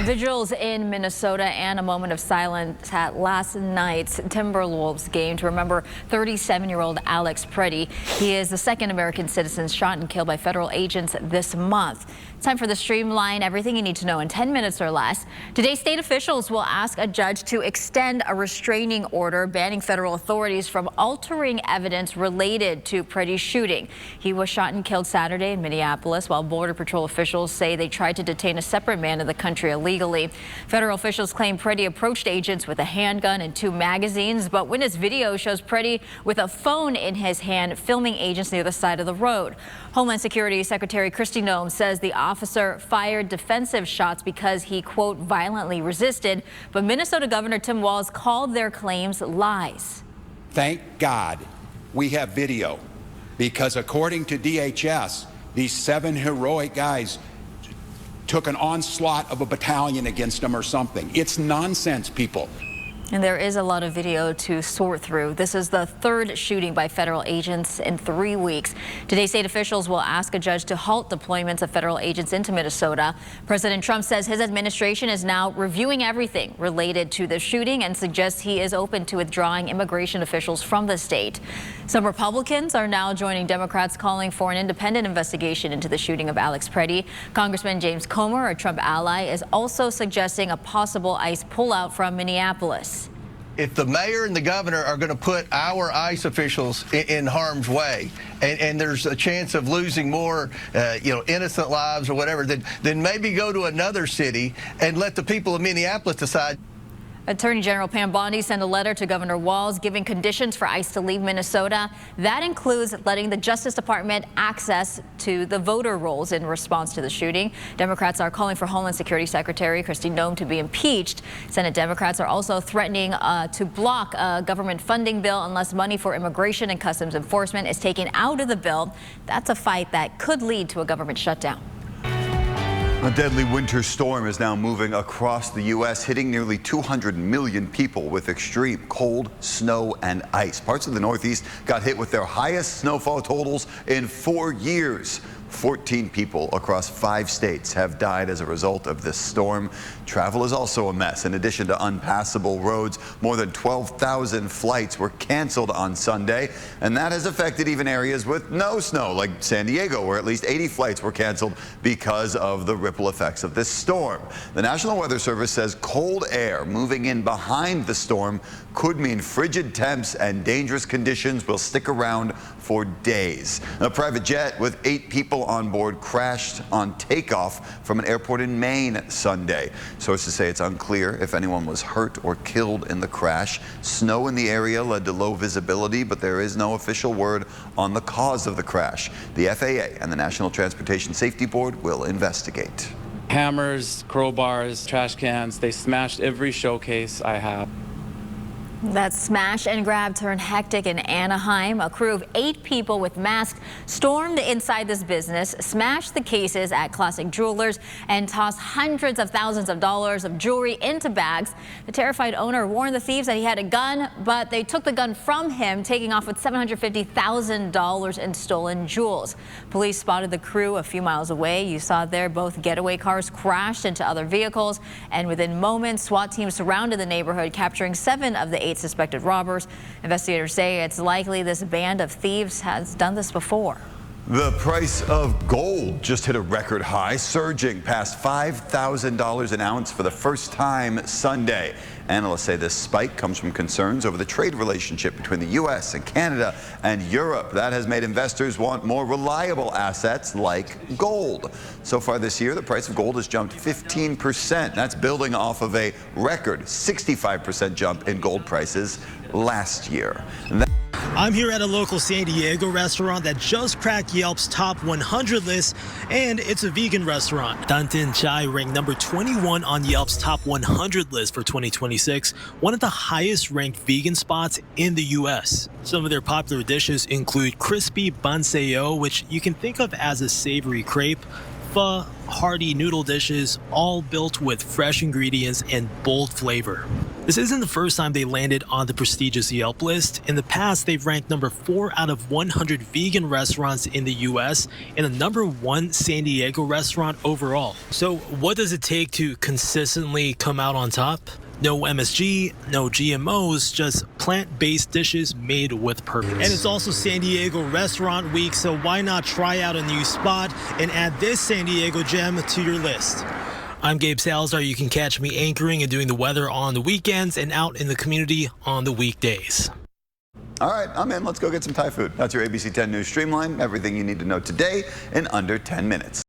Vigils in Minnesota and a moment of silence at last night's Timberwolves game to remember 37-year-old Alex Preddy. He is the second American citizen shot and killed by federal agents this month. It's time for the Streamline, everything you need to know in 10 minutes or less. Today, state officials will ask a judge to extend a restraining order banning federal authorities from altering evidence related to Preddy's shooting. He was shot and killed Saturday in Minneapolis, while Border Patrol officials say they tried to detain a separate man in the country illegally. Federal officials claim Preddy approached agents with a handgun and 2 magazines, but witness video shows Preddy with a phone in his hand filming agents near the side of the road. Homeland Security Secretary Kristi Noem says the officer fired defensive shots because he, quote, violently resisted, but Minnesota Governor Tim Walz called their claims lies. Thank God we have video, because according to DHS, these 7 heroic guys took an onslaught of a battalion against them or something. It's nonsense, people. And there is a lot of video to sort through. This is the 3rd shooting by federal agents in 3 weeks. Today, state officials will ask a judge to halt deployments of federal agents into Minnesota. President Trump says his administration is now reviewing everything related to the shooting and suggests he is open to withdrawing immigration officials from the state. Some Republicans are now joining Democrats calling for an independent investigation into the shooting of Alex Preddy. Congressman James Comer, a Trump ally, is also suggesting a possible ICE pullout from Minneapolis. If the mayor and the governor are going to put our ICE officials in harm's way, and there's a chance of losing more, innocent lives or whatever, then maybe go to another city and let the people of Minneapolis decide. Attorney General Pam Bondi sent a letter to Governor Walz giving conditions for ICE to leave Minnesota. That includes letting the Justice Department access to the voter rolls in response to the shooting. Democrats are calling for Homeland Security Secretary Kristi Noem to be impeached. Senate Democrats are also threatening to block a government funding bill unless money for immigration and customs enforcement is taken out of the bill. That's a fight that could lead to a government shutdown. A deadly winter storm is now moving across the U.S., hitting nearly 200 million people with extreme cold, snow, and ice. Parts of the Northeast got hit with their highest snowfall totals in 4 years. 14 people across 5 states have died as a result of this storm. Travel is also a mess. In addition to unpassable roads, more than 12,000 flights were canceled on Sunday, and that has affected even areas with no snow, like San Diego, where at least 80 flights were canceled because of the ripple effects of this storm. The National Weather Service says cold air moving in behind the storm could mean frigid temps and dangerous conditions will stick around for days. A private jet with 8 people on board crashed on takeoff from an airport in Maine Sunday. Sources say it's unclear if anyone was hurt or killed in the crash. Snow in the area led to low visibility, but there is no official word on the cause of the crash. The FAA and the National Transportation Safety Board will investigate. Hammers, crowbars, trash cans, they smashed every showcase I have. That smash and grab turned hectic in Anaheim. A crew of 8 people with masks stormed inside this business, smashed the cases at Classic Jewelers, and tossed hundreds of thousands of dollars of jewelry into bags. The terrified owner warned the thieves that he had a gun, but they took the gun from him, taking off with $750,000 in stolen jewels. Police spotted the crew a few miles away. You saw there both getaway cars crashed into other vehicles, and within moments, SWAT teams surrounded the neighborhood, capturing 7 of the 8 suspected robbers. Investigators say it's likely this band of thieves has done this before. The price of gold just hit a record high, surging past $5,000 an ounce for the first time Sunday. Analysts say this spike comes from concerns over the trade relationship between the U.S. and Canada and Europe. That has made investors want more reliable assets like gold. So far this year, the price of gold has jumped 15%. That's building off of a record 65% jump in gold prices last year. I'm here at a local San Diego restaurant that just cracked Yelp's top 100 list, and it's a vegan restaurant. Dan Tin Chai ranked number 21 on Yelp's top 100 list for 2026, one of the highest ranked vegan spots in the U.S. Some of their popular dishes include crispy banseo, which you can think of as a savory crepe, pho, hearty noodle dishes, all built with fresh ingredients and bold flavor. This isn't the first time they landed on the prestigious Yelp list. In the past, they've ranked number 4 out of 100 vegan restaurants in the U.S. and the number 1 San Diego restaurant overall. So what does it take to consistently come out on top? No MSG, no GMOs, just plant-based dishes made with purpose. And it's also San Diego Restaurant Week, so why not try out a new spot and add this San Diego gem to your list? I'm Gabe Salazar. You can catch me anchoring and doing the weather on the weekends and out in the community on the weekdays. All right, I'm in. Let's go get some Thai food. That's your ABC 10 News Streamline. Everything you need to know today in under 10 minutes.